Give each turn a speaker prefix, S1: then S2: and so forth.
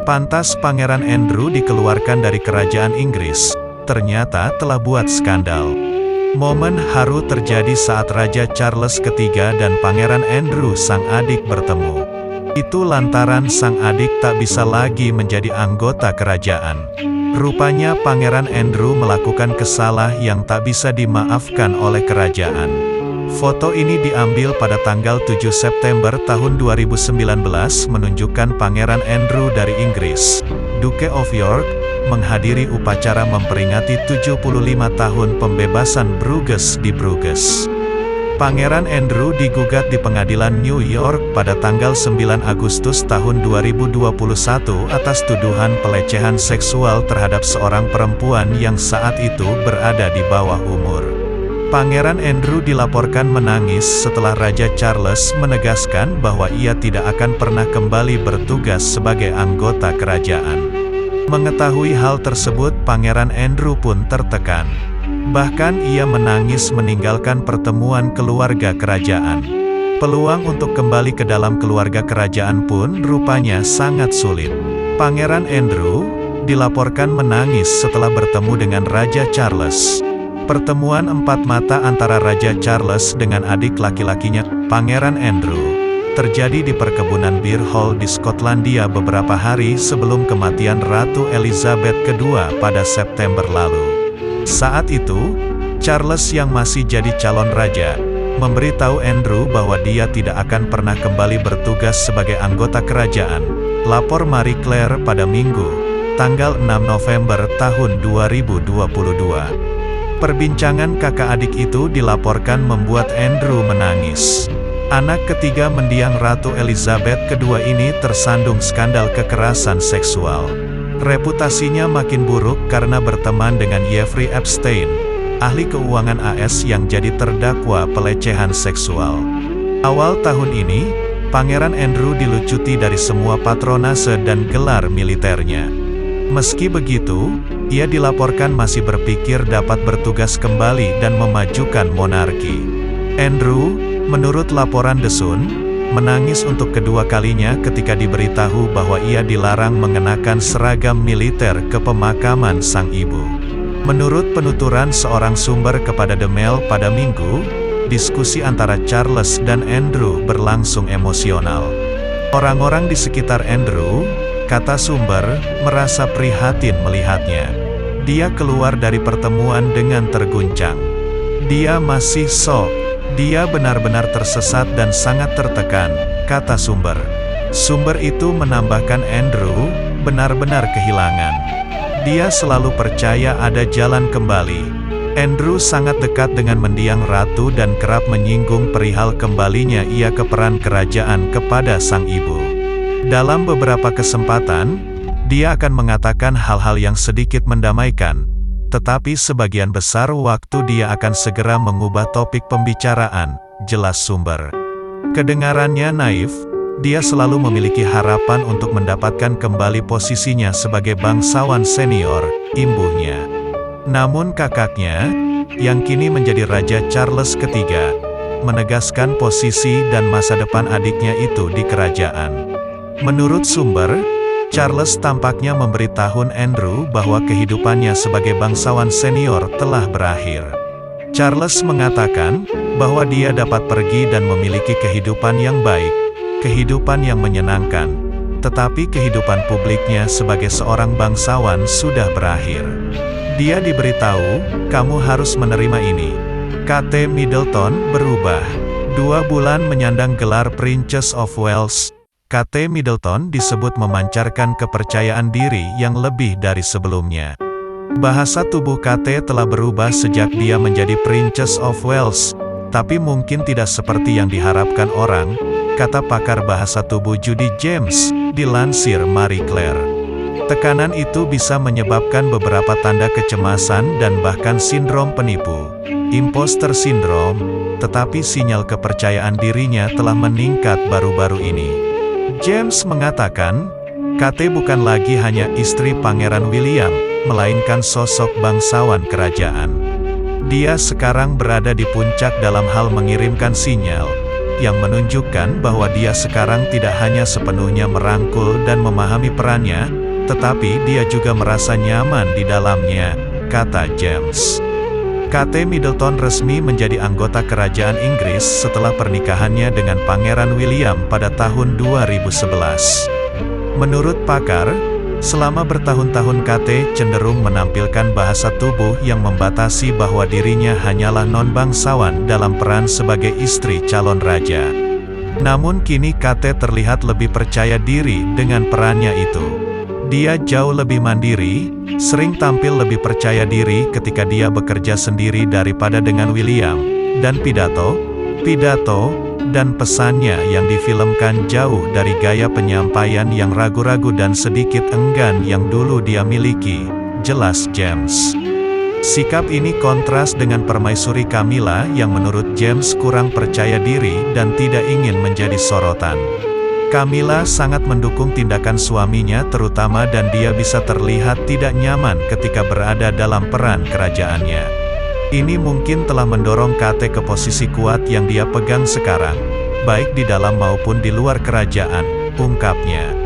S1: Pantas Pangeran Andrew dikeluarkan dari kerajaan Inggris, ternyata telah buat skandal. Momen haru terjadi saat Raja Charles III dan Pangeran Andrew sang adik bertemu. Itu lantaran sang adik tak bisa lagi menjadi anggota kerajaan. Rupanya Pangeran Andrew melakukan kesalahan yang tak bisa dimaafkan oleh kerajaan. Foto ini diambil pada tanggal 7 September tahun 2019 menunjukkan Pangeran Andrew dari Inggris, Duke of York, menghadiri upacara memperingati 75 tahun pembebasan Bruges di Bruges. Pangeran Andrew digugat di pengadilan New York pada tanggal 9 Agustus tahun 2021 atas tuduhan pelecehan seksual terhadap seorang perempuan yang saat itu berada di bawah umur. Pangeran Andrew dilaporkan menangis setelah Raja Charles menegaskan bahwa ia tidak akan pernah kembali bertugas sebagai anggota kerajaan. Mengetahui hal tersebut, Pangeran Andrew pun tertekan. Bahkan ia menangis meninggalkan pertemuan keluarga kerajaan. Peluang untuk kembali ke dalam keluarga kerajaan pun rupanya sangat sulit. Pangeran Andrew dilaporkan menangis setelah bertemu dengan Raja Charles. Pertemuan empat mata antara Raja Charles dengan adik laki-lakinya, Pangeran Andrew, terjadi di perkebunan Bir Hall di Skotlandia beberapa hari sebelum kematian Ratu Elizabeth II pada September lalu. Saat itu, Charles yang masih jadi calon raja, memberitahu Andrew bahwa dia tidak akan pernah kembali bertugas sebagai anggota kerajaan, lapor Marie Claire pada Minggu, tanggal 6 November tahun 2022. Perbincangan kakak adik itu dilaporkan membuat Andrew menangis. Anak ketiga mendiang Ratu Elizabeth II ini tersandung skandal kekerasan seksual. Reputasinya makin buruk karena berteman dengan Jeffrey Epstein, ahli keuangan AS yang jadi terdakwa pelecehan seksual. Awal tahun ini, Pangeran Andrew dilucuti dari semua patronase dan gelar militernya. Meski begitu, ia dilaporkan masih berpikir dapat bertugas kembali dan memajukan monarki. Andrew, menurut laporan The Sun, menangis untuk kedua kalinya ketika diberitahu bahwa ia dilarang mengenakan seragam militer ke pemakaman sang ibu. Menurut penuturan seorang sumber kepada The Mail pada Minggu, diskusi antara Charles dan Andrew berlangsung emosional. Orang-orang di sekitar Andrew, kata sumber, merasa prihatin melihatnya. Dia keluar dari pertemuan dengan terguncang. Dia masih shock. Dia benar-benar tersesat dan sangat tertekan, kata sumber. Sumber itu menambahkan Andrew benar-benar kehilangan. Dia selalu percaya ada jalan kembali. Andrew sangat dekat dengan mendiang ratu dan kerap menyinggung perihal kembalinya ia ke peran kerajaan kepada sang ibu. Dalam beberapa kesempatan, dia akan mengatakan hal-hal yang sedikit mendamaikan, tetapi sebagian besar waktu dia akan segera mengubah topik pembicaraan, jelas sumber. Kedengarannya naif, dia selalu memiliki harapan untuk mendapatkan kembali posisinya sebagai bangsawan senior, imbuhnya. Namun kakaknya, yang kini menjadi Raja Charles III, menegaskan posisi dan masa depan adiknya itu di kerajaan. Menurut sumber, Charles tampaknya memberitahu Andrew bahwa kehidupannya sebagai bangsawan senior telah berakhir. Charles mengatakan bahwa dia dapat pergi dan memiliki kehidupan yang baik, kehidupan yang menyenangkan, tetapi kehidupan publiknya sebagai seorang bangsawan sudah berakhir. Dia diberitahu, kamu harus menerima ini. Kate Middleton berubah. 2 bulan menyandang gelar Princess of Wales, Kate Middleton disebut memancarkan kepercayaan diri yang lebih dari sebelumnya. Bahasa tubuh Kate telah berubah sejak dia menjadi Princess of Wales, tapi mungkin tidak seperti yang diharapkan orang, kata pakar bahasa tubuh Judy James, dilansir Marie Claire. Tekanan itu bisa menyebabkan beberapa tanda kecemasan dan bahkan sindrom penipu, imposter syndrome, tetapi sinyal kepercayaan dirinya telah meningkat baru-baru ini. James mengatakan, Kate bukan lagi hanya istri Pangeran William, melainkan sosok bangsawan kerajaan. Dia sekarang berada di puncak dalam hal mengirimkan sinyal, yang menunjukkan bahwa dia sekarang tidak hanya sepenuhnya merangkul dan memahami perannya, tetapi dia juga merasa nyaman di dalamnya, kata James. Kate Middleton resmi menjadi anggota kerajaan Inggris setelah pernikahannya dengan Pangeran William pada tahun 2011. Menurut pakar, selama bertahun-tahun Kate cenderung menampilkan bahasa tubuh yang membatasi bahwa dirinya hanyalah non-bangsawan dalam peran sebagai istri calon raja. Namun kini Kate terlihat lebih percaya diri dengan perannya itu. Dia jauh lebih mandiri, sering tampil lebih percaya diri ketika dia bekerja sendiri daripada dengan William, dan pidato, dan pesannya yang difilmkan jauh dari gaya penyampaian yang ragu-ragu dan sedikit enggan yang dulu dia miliki, jelas James. Sikap ini kontras dengan permaisuri Camilla yang menurut James kurang percaya diri dan tidak ingin menjadi sorotan. Camilla sangat mendukung tindakan suaminya terutama dan dia bisa terlihat tidak nyaman ketika berada dalam peran kerajaannya. Ini mungkin telah mendorong Kate ke posisi kuat yang dia pegang sekarang, baik di dalam maupun di luar kerajaan, ungkapnya.